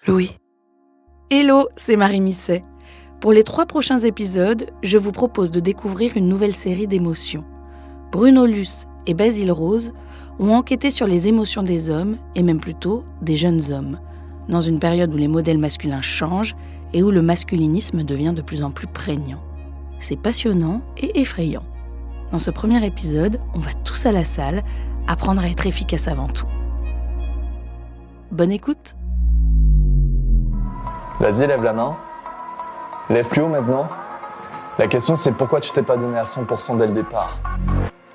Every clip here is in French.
Louis. Hello, c'est Marie Misset. Pour les 3 prochains épisodes, je vous propose de découvrir une nouvelle série d'émotions. Bruno Luce et Basile Rose ont enquêté sur les émotions des hommes, et même plutôt des jeunes hommes, dans une période où les modèles masculins changent et où le masculinisme devient de plus en plus prégnant. C'est passionnant et effrayant. Dans ce premier épisode, on va tous à la salle, apprendre à être efficace avant tout. Bonne écoute. Vas-y, lève la main. Lève plus haut maintenant. La question, c'est pourquoi tu t'es pas donné à 100% dès le départ.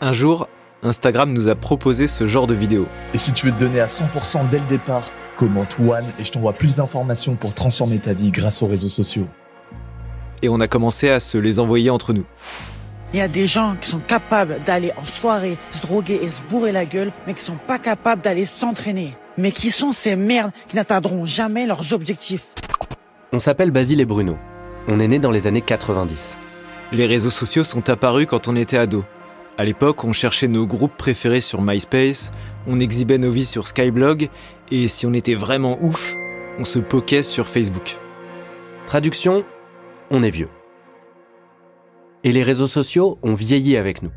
Un jour, Instagram nous a proposé ce genre de vidéo. Et si tu veux te donner à 100% dès le départ, commente One et je t'envoie plus d'informations pour transformer ta vie grâce aux réseaux sociaux. Et on a commencé à se les envoyer entre nous. Il y a des gens qui sont capables d'aller en soirée, se droguer et se bourrer la gueule, mais qui sont pas capables d'aller s'entraîner. Mais qui sont ces merdes qui n'atteindront jamais leurs objectifs? On s'appelle Basile et Bruno. On est nés dans les années 90. Les réseaux sociaux sont apparus quand on était ados. À l'époque, on cherchait nos groupes préférés sur MySpace, on exhibait nos vies sur Skyblog, et si on était vraiment ouf, on se poquait sur Facebook. Traduction, on est vieux. Et les réseaux sociaux ont vieilli avec nous.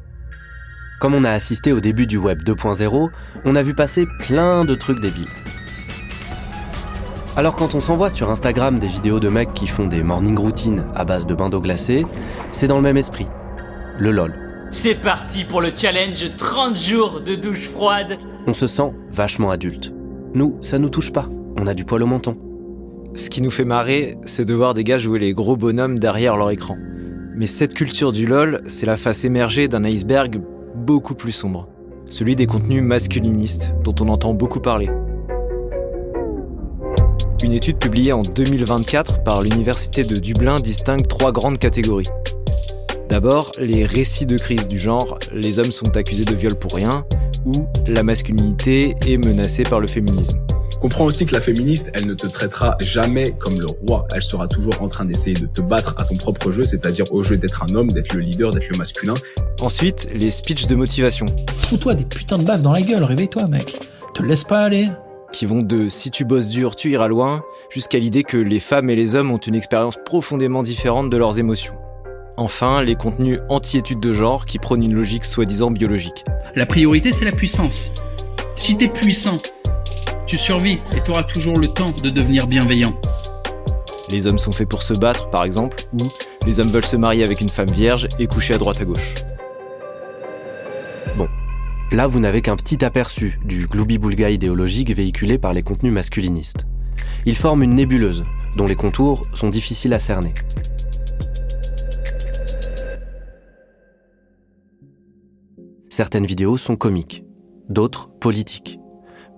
Comme on a assisté au début du web 2.0, on a vu passer plein de trucs débiles. Alors quand on s'envoie sur Instagram des vidéos de mecs qui font des morning routines à base de bain d'eau glacée, c'est dans le même esprit. Le LOL. C'est parti pour le challenge 30 jours de douche froide. On se sent vachement adulte. Nous, ça nous touche pas. On a du poil au menton. Ce qui nous fait marrer, c'est de voir des gars jouer les gros bonhommes derrière leur écran. Mais cette culture du LOL, c'est la face émergée d'un iceberg beaucoup plus sombre. Celui des contenus masculinistes, dont on entend beaucoup parler. Une étude publiée en 2024 par l'Université de Dublin distingue 3 grandes catégories. D'abord, les récits de crise du genre « les hommes sont accusés de viol pour rien » ou « la masculinité est menacée par le féminisme ». Comprends aussi que la féministe, elle ne te traitera jamais comme le roi. Elle sera toujours en train d'essayer de te battre à ton propre jeu, c'est-à-dire au jeu d'être un homme, d'être le leader, d'être le masculin. Ensuite, les speeches de motivation. Fous-toi des putains de baffes dans la gueule, réveille-toi mec. Te laisse pas aller. Qui vont de « si tu bosses dur, tu iras loin » jusqu'à l'idée que les femmes et les hommes ont une expérience profondément différente de leurs émotions. Enfin, les contenus anti-études de genre qui prônent une logique soi-disant biologique. La priorité, c'est la puissance. Si t'es puissant, tu survis et t'auras toujours le temps de devenir bienveillant. Les hommes sont faits pour se battre, par exemple, ou les hommes veulent se marier avec une femme vierge et coucher à droite à gauche. Bon, là vous n'avez qu'un petit aperçu du gloubi-boulga idéologique véhiculé par les contenus masculinistes. Ils forment une nébuleuse, dont les contours sont difficiles à cerner. Certaines vidéos sont comiques, d'autres politiques.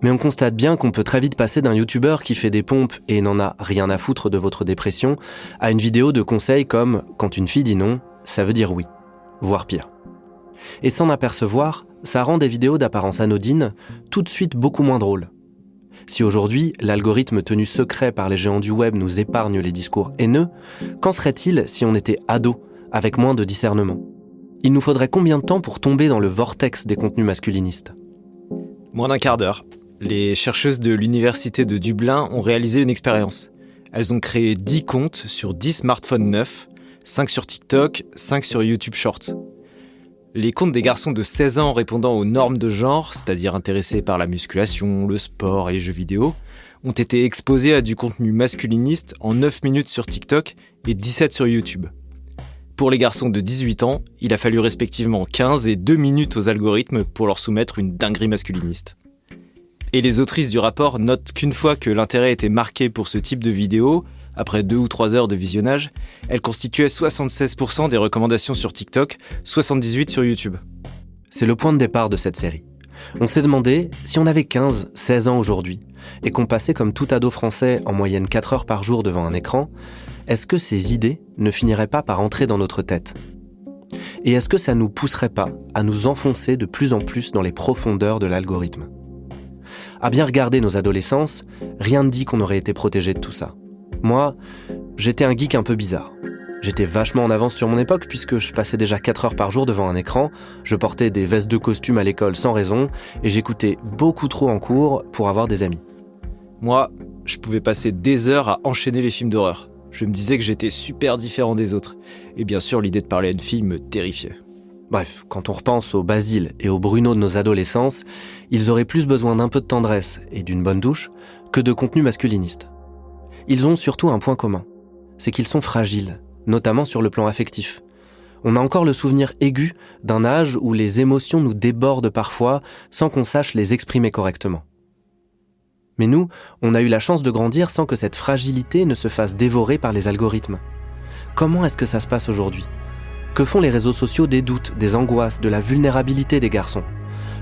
Mais on constate bien qu'on peut très vite passer d'un youtubeur qui fait des pompes et n'en a rien à foutre de votre dépression à une vidéo de conseils comme « quand une fille dit non, ça veut dire oui », voire pire. Et sans apercevoir, ça rend des vidéos d'apparence anodine tout de suite beaucoup moins drôles. Si aujourd'hui, l'algorithme tenu secret par les géants du web nous épargne les discours haineux, qu'en serait-il si on était ado, avec moins de discernement ? Il nous faudrait combien de temps pour tomber dans le vortex des contenus masculinistes ? Moins d'un quart d'heure. Les chercheuses de l'Université de Dublin ont réalisé une expérience. Elles ont créé 10 comptes sur 10 smartphones neufs, 5 sur TikTok, 5 sur YouTube Shorts. Les comptes des garçons de 16 ans répondant aux normes de genre, c'est-à-dire intéressés par la musculation, le sport et les jeux vidéo, ont été exposés à du contenu masculiniste en 9 minutes sur TikTok et 17 sur YouTube. Pour les garçons de 18 ans, il a fallu respectivement 15 et 2 minutes aux algorithmes pour leur soumettre une dinguerie masculiniste. Et les autrices du rapport notent qu'une fois que l'intérêt était marqué pour ce type de vidéo, après 2 ou 3 heures de visionnage, elle constituait 76% des recommandations sur TikTok, 78% sur YouTube. C'est le point de départ de cette série. On s'est demandé si on avait 15, 16 ans aujourd'hui, et qu'on passait comme tout ado français en moyenne 4 heures par jour devant un écran, est-ce que ces idées ne finiraient pas par entrer dans notre tête ? Et est-ce que ça nous pousserait pas à nous enfoncer de plus en plus dans les profondeurs de l'algorithme ? À bien regarder nos adolescences, rien ne dit qu'on aurait été protégé de tout ça. Moi, j'étais un geek un peu bizarre. J'étais vachement en avance sur mon époque puisque je passais déjà 4 heures par jour devant un écran, je portais des vestes de costume à l'école sans raison et j'écoutais beaucoup trop en cours pour avoir des amis. Moi, je pouvais passer des heures à enchaîner les films d'horreur. Je me disais que j'étais super différent des autres. Et bien sûr, l'idée de parler à une fille me terrifiait. Bref, quand on repense au Basile et au Bruno de nos adolescences, ils auraient plus besoin d'un peu de tendresse et d'une bonne douche que de contenu masculiniste. Ils ont surtout un point commun, c'est qu'ils sont fragiles, notamment sur le plan affectif. On a encore le souvenir aigu d'un âge où les émotions nous débordent parfois sans qu'on sache les exprimer correctement. Mais nous, on a eu la chance de grandir sans que cette fragilité ne se fasse dévorer par les algorithmes. Comment est-ce que ça se passe aujourd'hui ? Que font les réseaux sociaux des doutes, des angoisses, de la vulnérabilité des garçons ?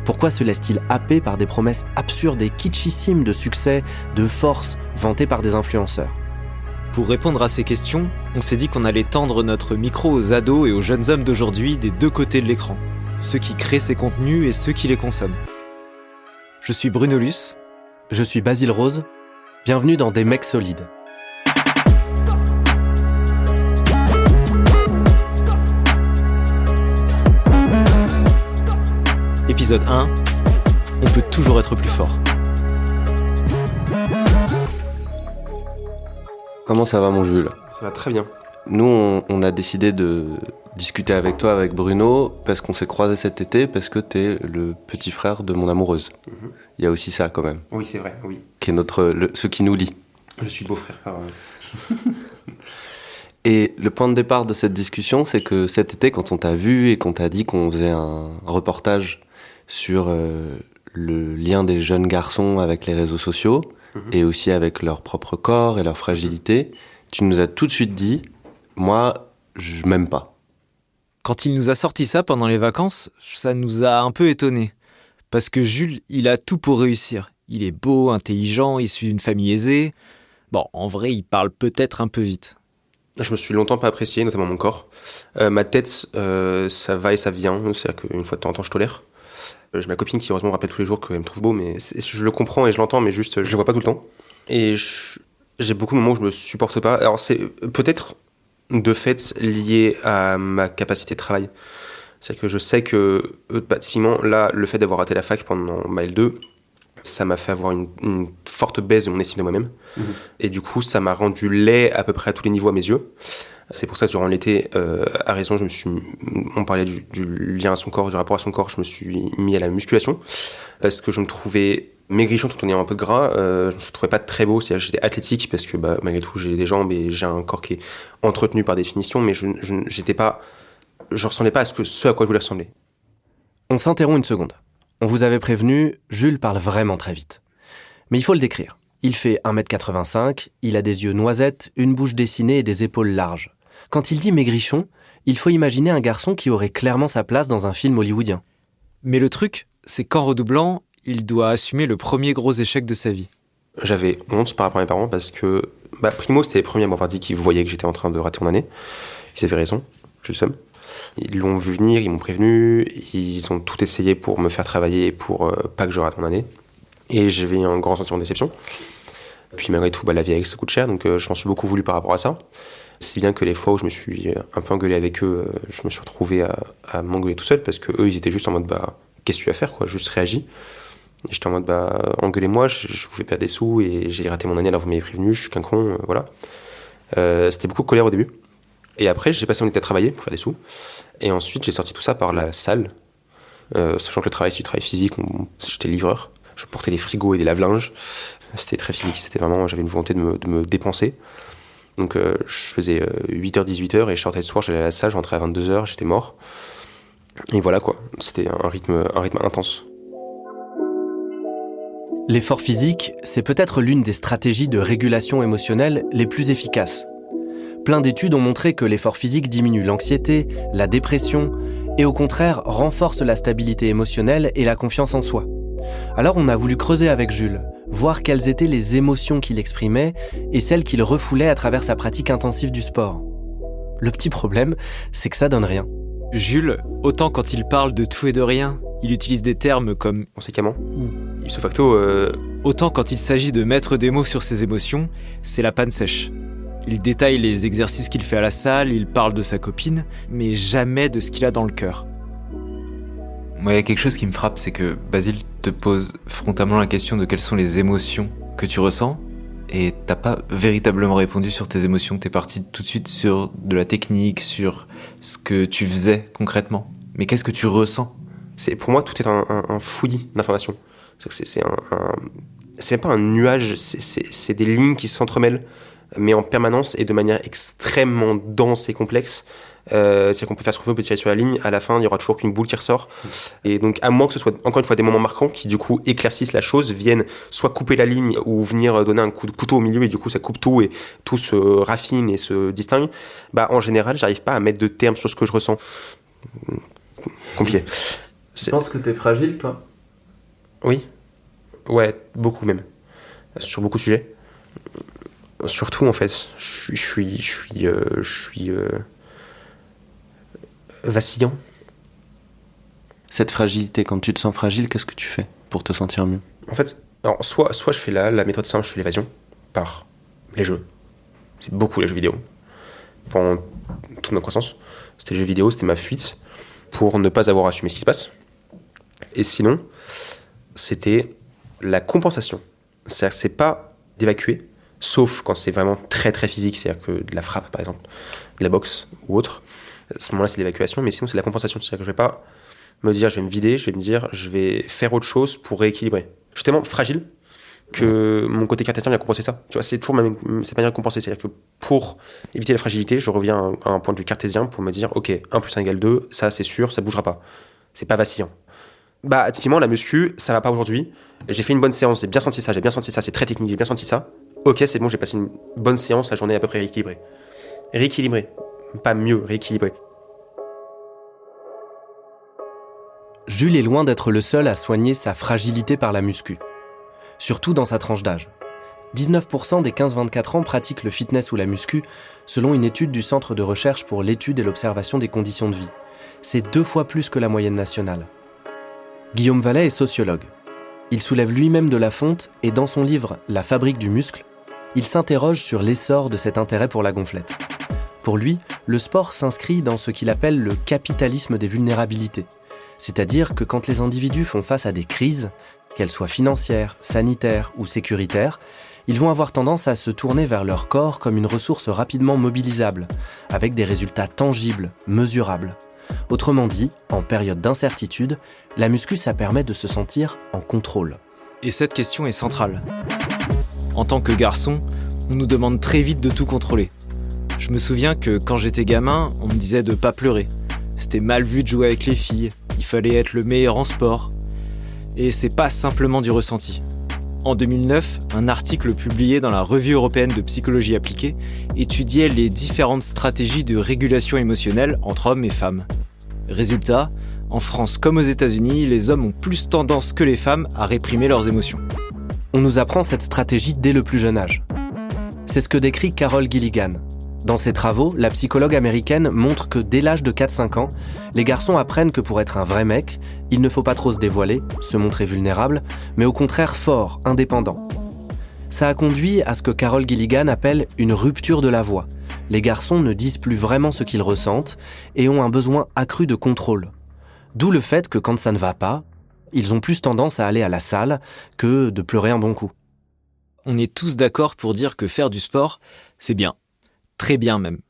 Pourquoi se laissent-ils happer par des promesses absurdes et kitschissimes de succès, de force, vantées par des influenceurs ? Pour répondre à ces questions, on s'est dit qu'on allait tendre notre micro aux ados et aux jeunes hommes d'aujourd'hui des deux côtés de l'écran, ceux qui créent ces contenus et ceux qui les consomment. Je suis Bruno Luce. Je suis Basile Rose. Bienvenue dans Des mecs solides. Épisode 1. On peut toujours être plus fort. Comment ça va, mon Jules ? Ça va très bien. Nous, on a décidé de discuter avec toi, avec Bruno, parce qu'on s'est croisés cet été, parce que t'es le petit frère de mon amoureuse. Il y a aussi ça, quand même. Oui, c'est vrai, oui. Qui est ce qui nous lie. Je suis beau-frère. Et le point de départ de cette discussion, c'est que cet été, quand on t'a vu et qu'on t'a dit qu'on faisait un reportage sur le lien des jeunes garçons avec les réseaux sociaux, et aussi avec leur propre corps et leur fragilité, tu nous as tout de suite dit « Moi, je m'aime pas ». Quand il nous a sorti ça pendant les vacances, ça nous a un peu étonnés. Parce que Jules, il a tout pour réussir. Il est beau, intelligent, issu d'une famille aisée. Bon, en vrai, il parle peut-être un peu vite. Je me suis longtemps pas apprécié, notamment mon corps. Ma tête, ça va et ça vient. C'est-à-dire qu'une fois de temps en temps, je tolère. J'ai ma copine qui, heureusement, me rappelle tous les jours qu'elle me trouve beau, mais je le comprends et je l'entends, mais juste, je le vois pas tout le temps. Et j'ai beaucoup de moments où je me supporte pas. Alors, c'est peut-être de fait lié à ma capacité de travail. C'est-à-dire que je sais que, typiquement, là, le fait d'avoir raté la fac pendant ma L2, ça m'a fait avoir une forte baisse de mon estime de moi-même. Et du coup, ça m'a rendu laid à peu près à tous les niveaux à mes yeux. C'est pour ça que durant l'été, à raison, on parlait du lien à son corps, du rapport à son corps, je me suis mis à la musculation parce que je me trouvais maigrichon tout en ayant un peu de gras. Je me trouvais pas très beau, c'est-à-dire j'étais athlétique parce que malgré tout j'ai des jambes et j'ai un corps qui est entretenu par définition, mais je ressemblais pas à ce à quoi je voulais ressembler. On s'interrompt une seconde. On vous avait prévenu, Jules parle vraiment très vite. Mais il faut le décrire. Il fait 1m85, il a des yeux noisettes, une bouche dessinée et des épaules larges. Quand il dit maigrichon, il faut imaginer un garçon qui aurait clairement sa place dans un film hollywoodien. Mais le truc, c'est qu'en redoublant, il doit assumer le premier gros échec de sa vie. J'avais honte par rapport à mes parents parce que, primo, c'était les premiers à m'avoir dit qu'ils voyaient que j'étais en train de rater mon année. Ils avaient raison, j'ai le seum. Ils l'ont vu venir, ils m'ont prévenu, ils ont tout essayé pour me faire travailler pour pas que je rate mon année. Et j'avais un grand sentiment de déception. Puis malgré tout, la vie avec ça coûte cher, donc je m'en suis beaucoup voulu par rapport à ça. Si bien que les fois où je me suis un peu engueulé avec eux, je me suis retrouvé à m'engueuler tout seul parce que eux ils étaient juste en mode qu'est-ce que tu vas faire quoi, juste réagis. Et j'étais en mode engueulez-moi, je vous fais perdre des sous et j'ai raté mon année alors vous m'avez prévenu, je suis qu'un con, voilà. C'était beaucoup de colère au début. Et après j'ai passé mon été à travailler pour faire des sous. Et ensuite j'ai sorti tout ça par la salle, sachant que le travail c'est du travail physique, j'étais livreur, je portais des frigos et des lave-linges. C'était très physique, j'avais une volonté de me dépenser. Donc je faisais 8h, 18h et je sortais le soir, j'allais à la salle, je rentrais à 22h, j'étais mort. Et voilà quoi, c'était un rythme intense. L'effort physique, c'est peut-être l'une des stratégies de régulation émotionnelle les plus efficaces. Plein d'études ont montré que l'effort physique diminue l'anxiété, la dépression et au contraire renforce la stabilité émotionnelle et la confiance en soi. Alors on a voulu creuser avec Jules, voir quelles étaient les émotions qu'il exprimait et celles qu'il refoulait à travers sa pratique intensive du sport. Le petit problème, c'est que ça donne rien. Jules, autant quand il parle de tout et de rien, il utilise des termes comme « conséquemment » ou « ipso facto ». Autant quand il s'agit de mettre des mots sur ses émotions, c'est la panne sèche. Il détaille les exercices qu'il fait à la salle, il parle de sa copine, mais jamais de ce qu'il a dans le cœur. Moi, il y a quelque chose qui me frappe, c'est que Basile te pose frontalement la question de quelles sont les émotions que tu ressens, et t'as pas véritablement répondu sur tes émotions. T'es parti tout de suite sur de la technique, sur ce que tu faisais concrètement. Mais qu'est-ce que tu ressens ? Pour moi, tout est un fouillis d'informations. C'est même pas un nuage, c'est des lignes qui s'entremêlent, mais en permanence et de manière extrêmement dense et complexe. C'est-à-dire qu'on peut faire ce qu'on veut, on peut tirer sur la ligne, à la fin il y aura toujours qu'une boule qui ressort. Et donc à moins que ce soit encore une fois des moments marquants qui du coup éclaircissent la chose, viennent soit couper la ligne ou venir donner un coup de couteau au milieu et du coup ça coupe tout et tout se raffine et se distingue, en général j'arrive pas à mettre de termes sur ce que je ressens. Compliqué. Tu penses que t'es fragile, toi ? Oui. Ouais, beaucoup même. Sur beaucoup de sujets. Surtout en fait, je suis vacillant. Cette fragilité, quand tu te sens fragile, qu'est-ce que tu fais pour te sentir mieux ? En fait, alors, soit je fais la méthode simple, je fais l'évasion par les jeux. C'est beaucoup les jeux vidéo. Pendant toute ma croissance, c'était les jeux vidéo, c'était ma fuite pour ne pas avoir assumé ce qui se passe. Et sinon, c'était la compensation. C'est-à-dire que c'est pas d'évacuer, sauf quand c'est vraiment très très physique, c'est-à-dire que de la frappe par exemple, de la boxe ou autre. À ce moment-là, c'est l'évacuation, mais sinon c'est la compensation. C'est-à-dire que je vais pas me dire je vais me vider, je vais me dire je vais faire autre chose pour rééquilibrer. Je suis tellement fragile que mon côté cartésien vient compenser ça. Tu vois, c'est toujours cette manière de compenser. C'est-à-dire que pour éviter la fragilité, je reviens à un point de vue cartésien pour me dire ok, 1 + 1 = 2, ça c'est sûr, ça bougera pas. C'est pas vacillant. Typiquement, la muscu, ça va pas aujourd'hui. J'ai fait une bonne séance, j'ai bien senti ça, c'est très technique, j'ai bien senti ça. Ok, c'est bon, j'ai passé une bonne séance, la journée est à peu près rééquilibrée. Rééquilibrée. Pas mieux, rééquilibrée. Jules est loin d'être le seul à soigner sa fragilité par la muscu. Surtout dans sa tranche d'âge. 19% des 15-24 ans pratiquent le fitness ou la muscu, selon une étude du Centre de recherche pour l'étude et l'observation des conditions de vie. C'est 2 fois plus que la moyenne nationale. Guillaume Vallet est sociologue. Il soulève lui-même de la fonte et dans son livre « La fabrique du muscle », il s'interroge sur l'essor de cet intérêt pour la gonflette. Pour lui, le sport s'inscrit dans ce qu'il appelle le capitalisme des vulnérabilités. C'est-à-dire que quand les individus font face à des crises, qu'elles soient financières, sanitaires ou sécuritaires, ils vont avoir tendance à se tourner vers leur corps comme une ressource rapidement mobilisable, avec des résultats tangibles, mesurables. Autrement dit, en période d'incertitude, la muscu, ça permet de se sentir en contrôle. Et cette question est centrale. En tant que garçon, on nous demande très vite de tout contrôler. Je me souviens que quand j'étais gamin, on me disait de pas pleurer. C'était mal vu de jouer avec les filles, il fallait être le meilleur en sport. Et c'est pas simplement du ressenti. En 2009, un article publié dans la Revue européenne de psychologie appliquée étudiait les différentes stratégies de régulation émotionnelle entre hommes et femmes. Résultat, en France comme aux États-Unis, les hommes ont plus tendance que les femmes à réprimer leurs émotions. On nous apprend cette stratégie dès le plus jeune âge. C'est ce que décrit Carol Gilligan. Dans ses travaux, la psychologue américaine montre que dès l'âge de 4-5 ans, les garçons apprennent que pour être un vrai mec, il ne faut pas trop se dévoiler, se montrer vulnérable, mais au contraire fort, indépendant. Ça a conduit à ce que Carol Gilligan appelle une rupture de la voix. Les garçons ne disent plus vraiment ce qu'ils ressentent et ont un besoin accru de contrôle. D'où le fait que quand ça ne va pas, ils ont plus tendance à aller à la salle que de pleurer un bon coup. On est tous d'accord pour dire que faire du sport, c'est bien. Très bien même.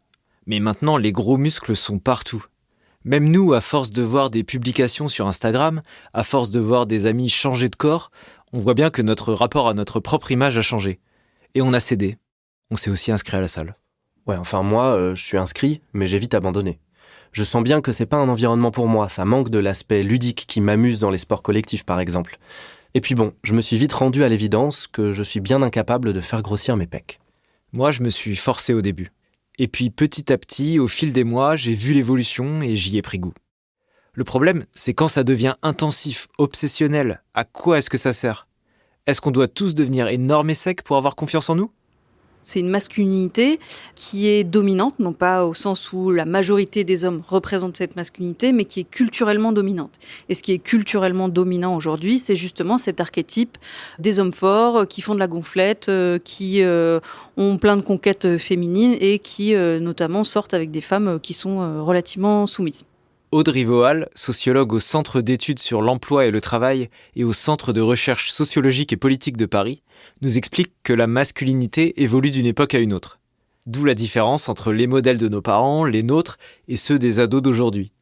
Mais maintenant, les gros muscles sont partout. Même nous, à force de voir des publications sur Instagram, à force de voir des amis changer de corps, on voit bien que notre rapport à notre propre image a changé. Et on a cédé. On s'est aussi inscrit à la salle. Ouais, enfin moi, je suis inscrit, mais j'ai vite abandonné. Je sens bien que c'est pas un environnement pour moi, ça manque de l'aspect ludique qui m'amuse dans les sports collectifs par exemple. Et puis bon, je me suis vite rendu à l'évidence que je suis bien incapable de faire grossir mes pecs. Moi, je me suis forcé au début. Et puis petit à petit, au fil des mois, j'ai vu l'évolution et j'y ai pris goût. Le problème, c'est quand ça devient intensif, obsessionnel. À quoi est-ce que ça sert ? Est-ce qu'on doit tous devenir énormes et secs pour avoir confiance en nous ? C'est une masculinité qui est dominante, non pas au sens où la majorité des hommes représentent cette masculinité, mais qui est culturellement dominante. Et ce qui est culturellement dominant aujourd'hui, c'est justement cet archétype des hommes forts qui font de la gonflette, qui ont plein de conquêtes féminines et qui notamment sortent avec des femmes qui sont relativement soumises. Aude Rivoal, sociologue au Centre d'études sur l'emploi et le travail et au Centre de recherche sociologique et politique de Paris, nous explique que la masculinité évolue d'une époque à une autre. D'où la différence entre les modèles de nos parents, les nôtres, et ceux des ados d'aujourd'hui.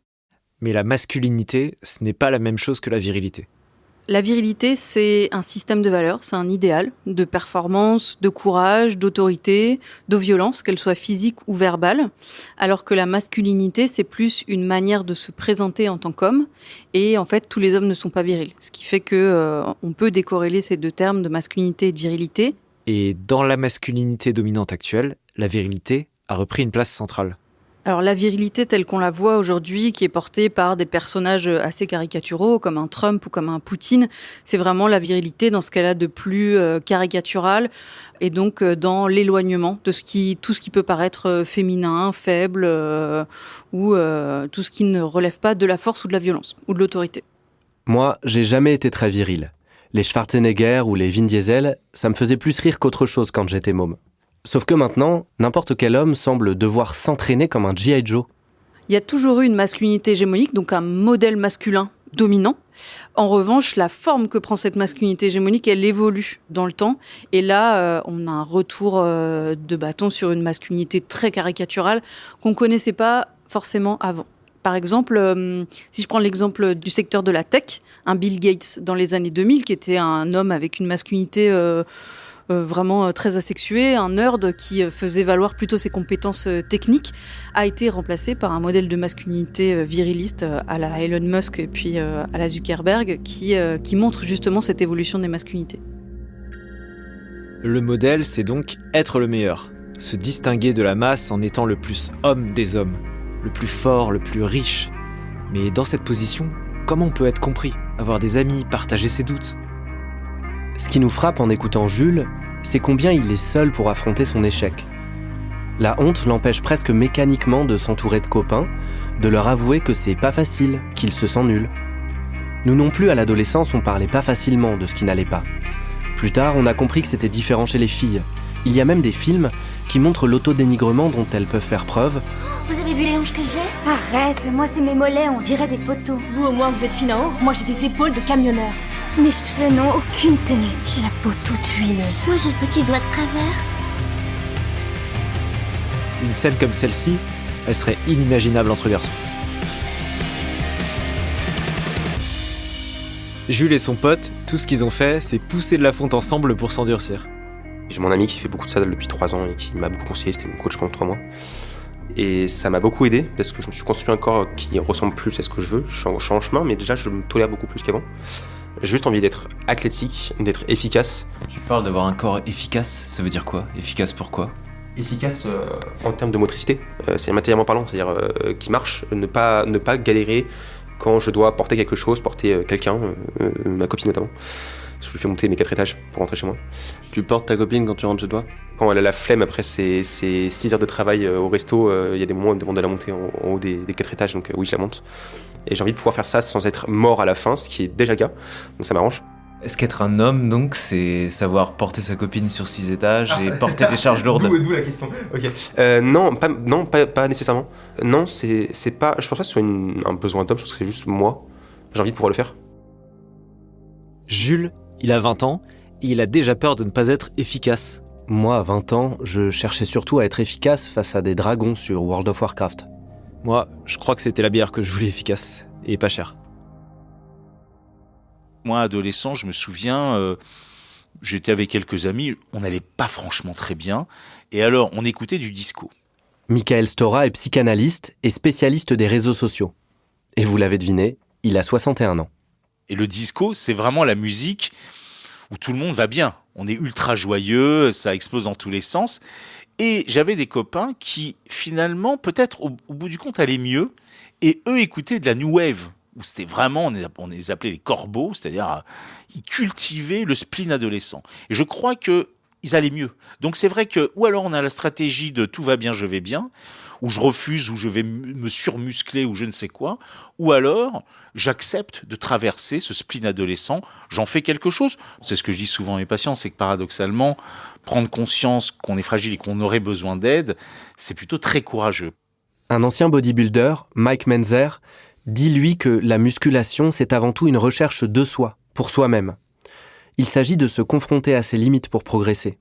Mais la masculinité, ce n'est pas la même chose que la virilité. La virilité, c'est un système de valeurs, c'est un idéal de performance, de courage, d'autorité, de violence, qu'elle soit physique ou verbale, alors que la masculinité, c'est plus une manière de se présenter en tant qu'homme, et en fait, tous les hommes ne sont pas virils. Ce qui fait qu'on peut décorréler ces deux termes de masculinité et de virilité. Et dans la masculinité dominante actuelle, la virilité a repris une place centrale. Alors la virilité telle qu'on la voit aujourd'hui, qui est portée par des personnages assez caricaturaux, comme un Trump ou comme un Poutine, c'est vraiment la virilité dans ce qu'elle a de plus caricatural, et donc dans l'éloignement de tout ce qui peut paraître féminin, faible, ou tout ce qui ne relève pas de la force ou de la violence, ou de l'autorité. Moi, j'ai jamais été très viril. Les Schwarzenegger ou les Vin Diesel, ça me faisait plus rire qu'autre chose quand j'étais môme. Sauf que maintenant, n'importe quel homme semble devoir s'entraîner comme un G.I. Joe. Il y a toujours eu une masculinité hégémonique, donc un modèle masculin dominant. En revanche, la forme que prend cette masculinité hégémonique, elle évolue dans le temps. Et là, on a un retour de bâton sur une masculinité très caricaturale qu'on ne connaissait pas forcément avant. Par exemple, si je prends l'exemple du secteur de la tech, un Bill Gates dans les années 2000, qui était un homme avec une masculinité vraiment très asexué, un nerd qui faisait valoir plutôt ses compétences techniques, a été remplacé par un modèle de masculinité viriliste à la Elon Musk et puis à la Zuckerberg qui montre justement cette évolution des masculinités. Le modèle, c'est donc être le meilleur, se distinguer de la masse en étant le plus homme des hommes, le plus fort, le plus riche. Mais dans cette position, comment on peut être compris, avoir des amis, partager ses doutes ? Ce qui nous frappe en écoutant Jules, c'est combien il est seul pour affronter son échec. La honte l'empêche presque mécaniquement de s'entourer de copains, de leur avouer que c'est pas facile, qu'il se sent nul. Nous non plus, à l'adolescence, on parlait pas facilement de ce qui n'allait pas. Plus tard, on a compris que c'était différent chez les filles. Il y a même des films qui montrent l'autodénigrement dont elles peuvent faire preuve. Vous avez vu les hanches que j'ai ? Arrête, moi c'est mes mollets, on dirait des poteaux. Vous au moins vous êtes fine en haut, moi j'ai des épaules de camionneur. Mes cheveux n'ont aucune tenue. J'ai la peau toute huileuse. Moi j'ai le petit doigt de travers. Une scène comme celle-ci, elle serait inimaginable entre garçons. Jules et son pote, tout ce qu'ils ont fait, c'est pousser de la fonte ensemble pour s'endurcir. J'ai mon ami qui fait beaucoup de salle depuis 3 ans et qui m'a beaucoup conseillé, c'était mon coach pendant 3 mois. Et ça m'a beaucoup aidé parce que je me suis construit un corps qui ressemble plus à ce que je veux. Je suis en chemin, mais déjà je me tolère beaucoup plus qu'avant. J'ai juste envie d'être athlétique, d'être efficace. Tu parles d'avoir un corps efficace, ça veut dire quoi ? Efficace pourquoi ? Efficace en termes de motricité, c'est matériellement parlant, c'est-à-dire qui marche, ne pas galérer quand je dois porter quelque chose, porter quelqu'un, ma copine notamment. Je lui fais monter mes 4 étages pour rentrer chez moi. Tu portes ta copine quand tu rentres chez toi ? Quand elle a la flemme après ces 6 heures de travail au resto, il y a des moments où elle me demande de la monter en haut des 4 étages, donc oui, je la monte. Et j'ai envie de pouvoir faire ça sans être mort à la fin, ce qui est déjà le cas, donc ça m'arrange. Est-ce qu'être un homme, donc, c'est savoir porter sa copine sur 6 étages et porter des charges lourdes ? D'où la question. Ok. Non, pas nécessairement. Non, c'est pas. Je pense pas que ce soit un besoin d'homme. Je pense que c'est juste moi. J'ai envie de pouvoir le faire. Jules, il a 20 ans et il a déjà peur de ne pas être efficace. Moi, à 20 ans, je cherchais surtout à être efficace face à des dragons sur World of Warcraft. Moi, je crois que c'était la bière que je voulais efficace et pas chère. Moi, adolescent, je me souviens, j'étais avec quelques amis, on n'allait pas franchement très bien, et alors on écoutait du disco. Michael Stora est psychanalyste et spécialiste des réseaux sociaux. Et vous l'avez deviné, il a 61 ans. Et le disco, c'est vraiment la musique où tout le monde va bien. On est ultra joyeux, ça explose dans tous les sens. Et j'avais des copains qui, finalement, peut-être au bout du compte, allaient mieux, et eux écoutaient de la new wave, où c'était vraiment, on les appelait les corbeaux, c'est-à-dire ils cultivaient le spleen adolescent. Et je crois qu'ils allaient mieux. Donc c'est vrai que, ou alors on a la stratégie de tout va bien, je vais bien, ou je refuse, ou je vais me surmuscler, ou je ne sais quoi, ou alors j'accepte de traverser ce spleen adolescent, j'en fais quelque chose. C'est ce que je dis souvent à mes patients, c'est que paradoxalement, prendre conscience qu'on est fragile et qu'on aurait besoin d'aide, c'est plutôt très courageux. Un ancien bodybuilder, Mike Menzer, dit lui que la musculation, c'est avant tout une recherche de soi, pour soi-même. Il s'agit de se confronter à ses limites pour progresser.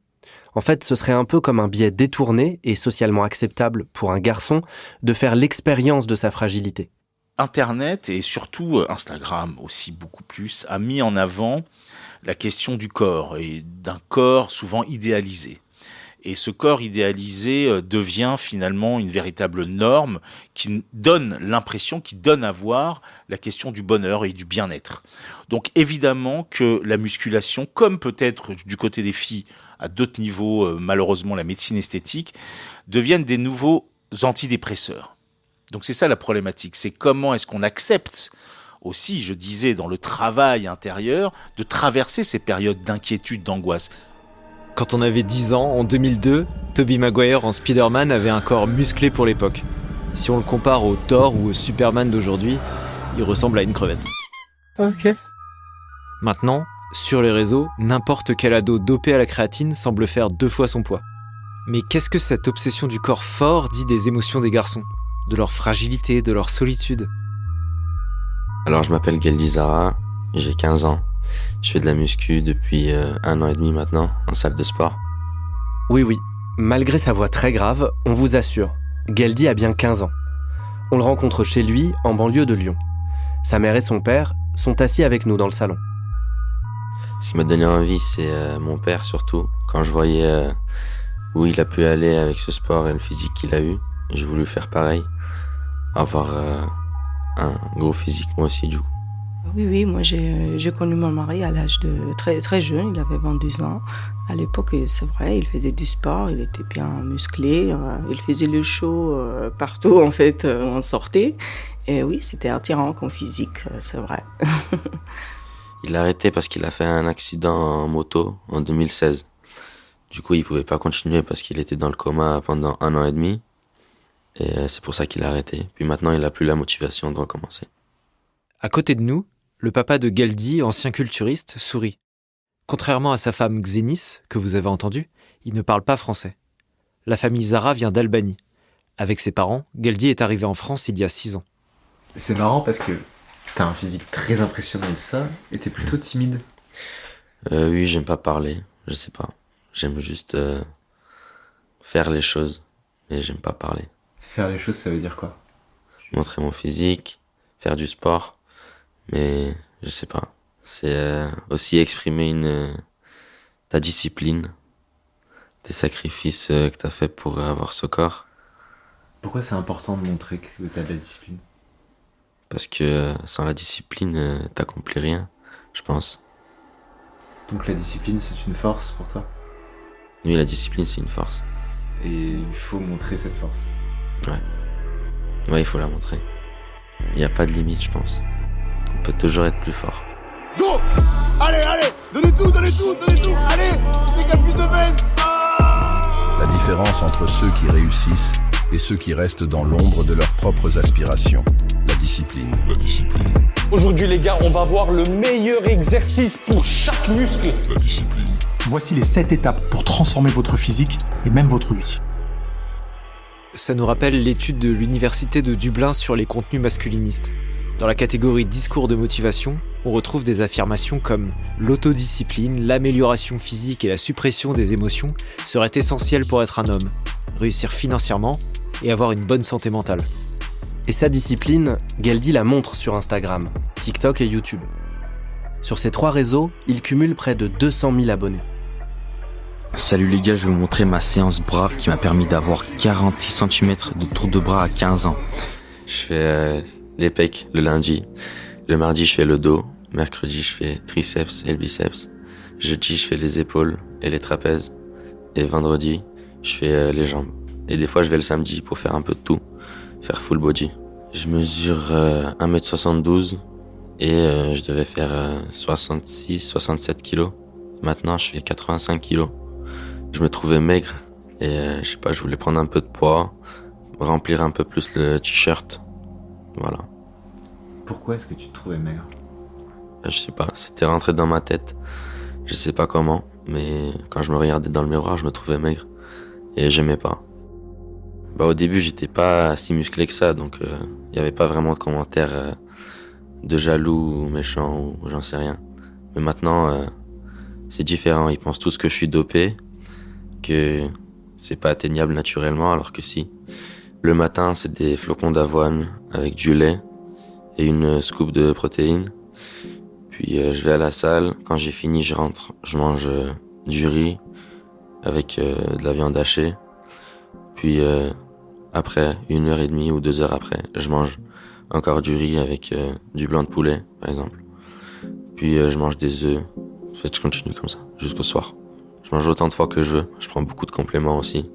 En fait, ce serait un peu comme un biais détourné et socialement acceptable pour un garçon de faire l'expérience de sa fragilité. Internet et surtout Instagram aussi beaucoup plus a mis en avant la question du corps et d'un corps souvent idéalisé. Et ce corps idéalisé devient finalement une véritable norme qui donne l'impression, qui donne à voir la question du bonheur et du bien-être. Donc évidemment que la musculation, comme peut-être du côté des filles à d'autres niveaux, malheureusement la médecine esthétique, deviennent des nouveaux antidépresseurs. Donc c'est ça la problématique, c'est comment est-ce qu'on accepte aussi, je disais, dans le travail intérieur, de traverser ces périodes d'inquiétude, d'angoisse. Quand on avait 10 ans, en 2002, Tobey Maguire en Spider-Man avait un corps musclé pour l'époque. Si on le compare au Thor ou au Superman d'aujourd'hui, il ressemble à une crevette. Ok. Maintenant, sur les réseaux, n'importe quel ado dopé à la créatine semble faire 2 fois son poids. Mais qu'est-ce que cette obsession du corps fort dit des émotions des garçons ? De leur fragilité, de leur solitude ? Alors je m'appelle Geldi Zara, j'ai 15 ans. Je fais de la muscu depuis 1 an et demi maintenant, en salle de sport. Oui, malgré sa voix très grave, on vous assure, Geldi a bien 15 ans. On le rencontre chez lui, en banlieue de Lyon. Sa mère et son père sont assis avec nous dans le salon. Ce qui m'a donné envie, c'est mon père surtout. Quand je voyais où il a pu aller avec ce sport et le physique qu'il a eu, j'ai voulu faire pareil, avoir un gros physique moi aussi du coup. Oui, moi j'ai connu mon mari à l'âge de très, très jeune, il avait 22 ans. À l'époque, c'est vrai, il faisait du sport, il était bien musclé, il faisait le show partout en fait, on sortait. Et oui, c'était attirant comme physique, c'est vrai. Il a arrêté parce qu'il a fait un accident en moto en 2016. Du coup, il pouvait pas continuer parce qu'il était dans le coma pendant 1 an et demi. Et c'est pour ça qu'il a arrêté. Puis maintenant, il a plus la motivation de recommencer. À côté de nous, le papa de Geldi, ancien culturiste, sourit. Contrairement à sa femme Xénis, que vous avez entendue, il ne parle pas français. La famille Zara vient d'Albanie. Avec ses parents, Geldi est arrivé en France il y a 6 ans. C'est marrant parce que t'as un physique très impressionnant de ça, et t'es plutôt timide. Oui, j'aime pas parler, je sais pas. J'aime juste faire les choses, mais j'aime pas parler. Faire les choses, ça veut dire quoi ? Montrer mon physique, faire du sport. Mais je sais pas, c'est aussi exprimer ta discipline, tes sacrifices que t'as fait pour avoir ce corps. Pourquoi c'est important de montrer que t'as de la discipline ? Parce que sans la discipline, t'accomplis rien, je pense. Donc la discipline, c'est une force pour toi ? Oui, la discipline, c'est une force. Et il faut montrer cette force ? Ouais, il faut la montrer. Il n'y a pas de limite, je pense. On peut toujours être plus fort. Go ! Allez, donnez tout, allez, c'est quel plus de baisse. La différence entre ceux qui réussissent et ceux qui restent dans l'ombre de leurs propres aspirations, la discipline. Aujourd'hui les gars, on va voir le meilleur exercice pour chaque muscle. La discipline. Voici les 7 étapes pour transformer votre physique et même votre vie. Ça nous rappelle l'étude de l'Université de Dublin sur les contenus masculinistes. Dans la catégorie discours de motivation, on retrouve des affirmations comme l'autodiscipline, l'amélioration physique et la suppression des émotions seraient essentielles pour être un homme, réussir financièrement et avoir une bonne santé mentale. Et sa discipline, Geldi la montre sur Instagram, TikTok et YouTube. Sur ces 3 réseaux, il cumule près de 200 000 abonnés. Salut les gars, je vais vous montrer ma séance bras qui m'a permis d'avoir 46 cm de tour de bras à 15 ans. Je fais les pecs le lundi, le mardi je fais le dos, mercredi je fais triceps et le biceps, jeudi je fais les épaules et les trapèzes, et vendredi je fais les jambes. Et des fois je vais le samedi pour faire un peu de tout, faire full body. Je mesure 1m72 et je devais faire 66-67 kilos. Maintenant je fais 85 kilos. Je me trouvais maigre et je sais pas, je voulais prendre un peu de poids, remplir un peu plus le t-shirt. Voilà. Pourquoi est-ce que tu te trouvais maigre ? Je sais pas, c'était rentré dans ma tête. Je sais pas comment, mais quand je me regardais dans le miroir, je me trouvais maigre et j'aimais pas. Au début, j'étais pas si musclé que ça, donc il y avait pas vraiment de commentaires de jaloux ou méchants ou j'en sais rien. Mais maintenant, c'est différent. Ils pensent tous que je suis dopé, que c'est pas atteignable naturellement, alors que si. Le matin, c'est des flocons d'avoine avec du lait et une scoop de protéines. Puis je vais à la salle. Quand j'ai fini, je rentre. Je mange du riz avec de la viande hachée. Puis après, 1h30 ou 2 heures après, je mange encore du riz avec du blanc de poulet, par exemple. Puis je mange des œufs. En fait, je continue comme ça, jusqu'au soir. Je mange autant de fois que je veux. Je prends beaucoup de compléments aussi.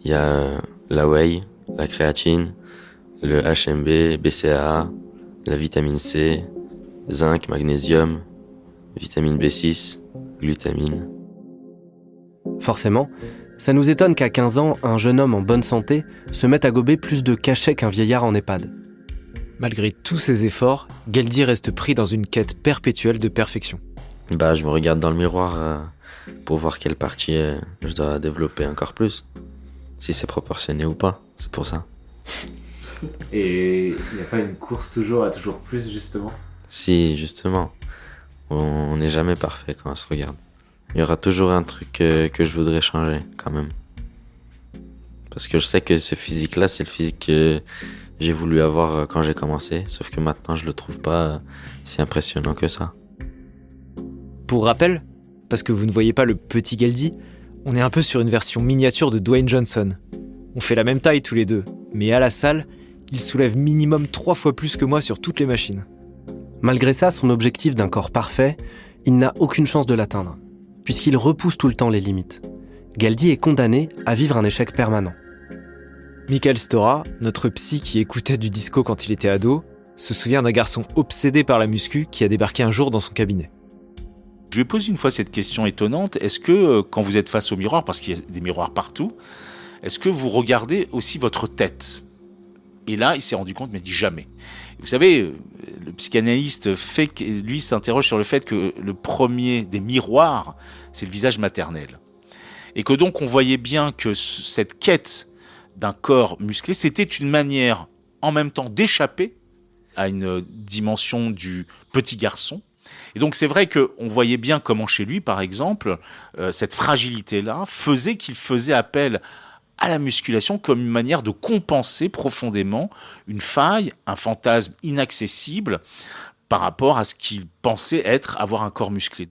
Il y a la whey, la créatine, le HMB, BCAA, la vitamine C, zinc, magnésium, vitamine B6, glutamine. Forcément, ça nous étonne qu'à 15 ans, un jeune homme en bonne santé se mette à gober plus de cachets qu'un vieillard en EHPAD. Malgré tous ses efforts, Galdi reste pris dans une quête perpétuelle de perfection. Je me regarde dans le miroir pour voir quelle partie je dois développer encore plus. Si c'est proportionné ou pas, c'est pour ça. Et il n'y a pas une course toujours à toujours plus, justement? Si, justement. On n'est jamais parfait quand on se regarde. Il y aura toujours un truc que je voudrais changer, quand même. Parce que je sais que ce physique-là, c'est le physique que j'ai voulu avoir quand j'ai commencé. Sauf que maintenant, je le trouve pas si impressionnant que ça. Pour rappel, parce que vous ne voyez pas le petit Galdi, on est un peu sur une version miniature de Dwayne Johnson. On fait la même taille tous les deux, mais à la salle, il soulève minimum 3 fois plus que moi sur toutes les machines. Malgré ça, son objectif d'un corps parfait, il n'a aucune chance de l'atteindre, puisqu'il repousse tout le temps les limites. Galdi est condamné à vivre un échec permanent. Michael Stora, notre psy qui écoutait du disco quand il était ado, se souvient d'un garçon obsédé par la muscu qui a débarqué un jour dans son cabinet. Je lui ai posé une fois cette question étonnante. Est-ce que quand vous êtes face au miroir, parce qu'il y a des miroirs partout, est-ce que vous regardez aussi votre tête? Et là, il s'est rendu compte, il m'a dit jamais. Et vous savez, le psychanalyste lui s'interroge sur le fait que le premier des miroirs, c'est le visage maternel. Et que donc on voyait bien que cette quête d'un corps musclé, c'était une manière en même temps d'échapper à une dimension du petit garçon. Et donc c'est vrai qu'on voyait bien comment chez lui, par exemple, cette fragilité-là faisait qu'il faisait appel à la musculation comme une manière de compenser profondément une faille, un fantasme inaccessible par rapport à ce qu'il pensait avoir un corps musclé.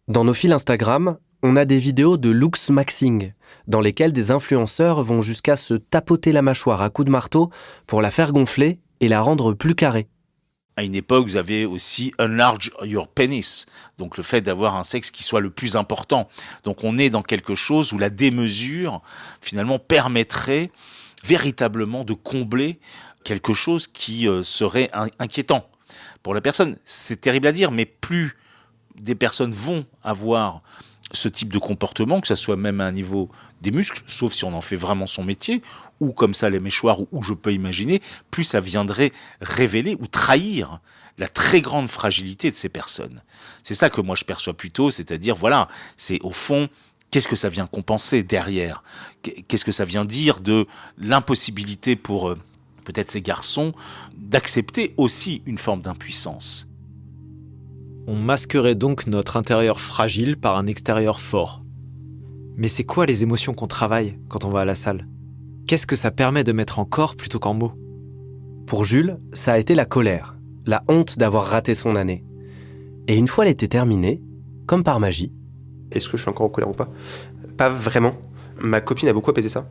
Dans nos fils Instagram, on a des vidéos de looks maxing, dans lesquelles des influenceurs vont jusqu'à se tapoter la mâchoire à coups de marteau pour la faire gonfler et la rendre plus carrée. À une époque, vous avez aussi enlarge your penis, donc le fait d'avoir un sexe qui soit le plus important. Donc on est dans quelque chose où la démesure, finalement, permettrait véritablement de combler quelque chose qui serait inquiétant pour la personne. C'est terrible à dire, mais plus des personnes vont avoir ce type de comportement, que ça soit même à un niveau des muscles, sauf si on en fait vraiment son métier, ou comme ça les mâchoires, ou je peux imaginer, plus ça viendrait révéler ou trahir la très grande fragilité de ces personnes. C'est ça que moi je perçois plutôt, c'est-à-dire, voilà, c'est au fond, qu'est-ce que ça vient compenser derrière? Qu'est-ce que ça vient dire de l'impossibilité pour peut-être ces garçons d'accepter aussi une forme d'impuissance? On masquerait donc notre intérieur fragile par un extérieur fort. Mais c'est quoi les émotions qu'on travaille quand on va à la salle? Qu'est-ce que ça permet de mettre en corps plutôt qu'en mots? Pour Jules, ça a été la colère, la honte d'avoir raté son année. Et une fois elle était terminée, comme par magie... Est-ce que je suis encore en colère ou pas? Pas vraiment. Ma copine a beaucoup apaisé ça.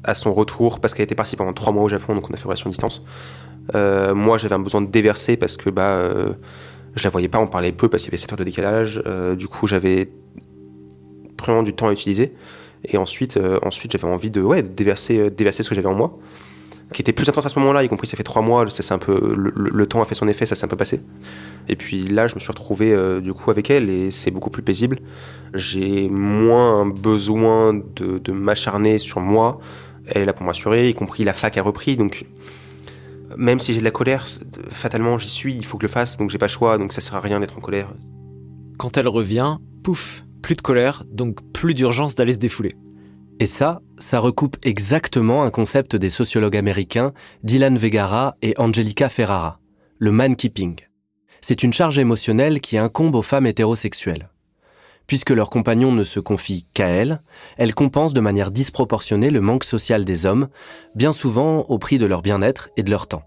À son retour, parce qu'elle était partie pendant 3 mois au Japon, donc on a fait relation à distance. Moi, j'avais un besoin de déverser parce que je la voyais pas, on parlait peu parce qu'il y avait 7 heures de décalage. Du coup, j'avais vraiment du temps à utiliser. Et ensuite j'avais envie de déverser ce que j'avais en moi, qui était plus intense à ce moment-là, y compris ça fait 3 mois, ça, c'est un peu, le temps a fait son effet, ça s'est un peu passé. Et puis là, je me suis retrouvé du coup avec elle et c'est beaucoup plus paisible. J'ai moins besoin de m'acharner sur moi. Elle est là pour m'assurer, y compris la fac a repris, donc même si j'ai de la colère, fatalement j'y suis, il faut que je le fasse, donc j'ai pas le choix, donc ça sert à rien d'être en colère. Quand elle revient, pouf, plus de colère, donc plus d'urgence d'aller se défouler. Et ça recoupe exactement un concept des sociologues américains Dylan Vergara et Angelica Ferrara, le man-keeping. C'est une charge émotionnelle qui incombe aux femmes hétérosexuelles. Puisque leur compagnon ne se confie qu'à elles compensent de manière disproportionnée le manque social des hommes, bien souvent au prix de leur bien-être et de leur temps.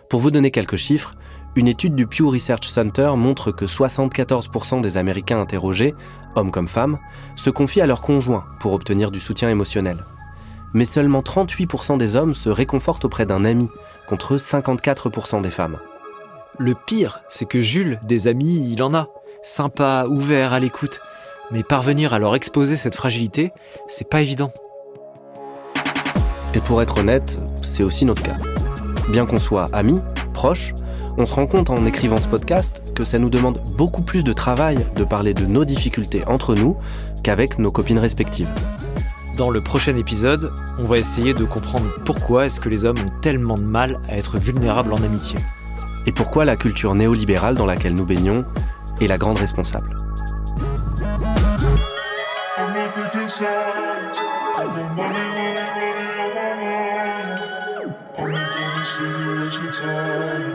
Pour vous donner quelques chiffres, une étude du Pew Research Center montre que 74% des Américains interrogés, hommes comme femmes, se confient à leur conjoint pour obtenir du soutien émotionnel. Mais seulement 38% des hommes se réconfortent auprès d'un ami, contre 54% des femmes. Le pire, c'est que Jules, des amis, il en a. Sympa, ouvert, à l'écoute. Mais parvenir à leur exposer cette fragilité, c'est pas évident. Et pour être honnête, c'est aussi notre cas. Bien qu'on soit amis, proches, on se rend compte en écrivant ce podcast que ça nous demande beaucoup plus de travail de parler de nos difficultés entre nous qu'avec nos copines respectives. Dans le prochain épisode, on va essayer de comprendre pourquoi est-ce que les hommes ont tellement de mal à être vulnérables en amitié. Et pourquoi la culture néolibérale dans laquelle nous baignons est la grande responsable. I'm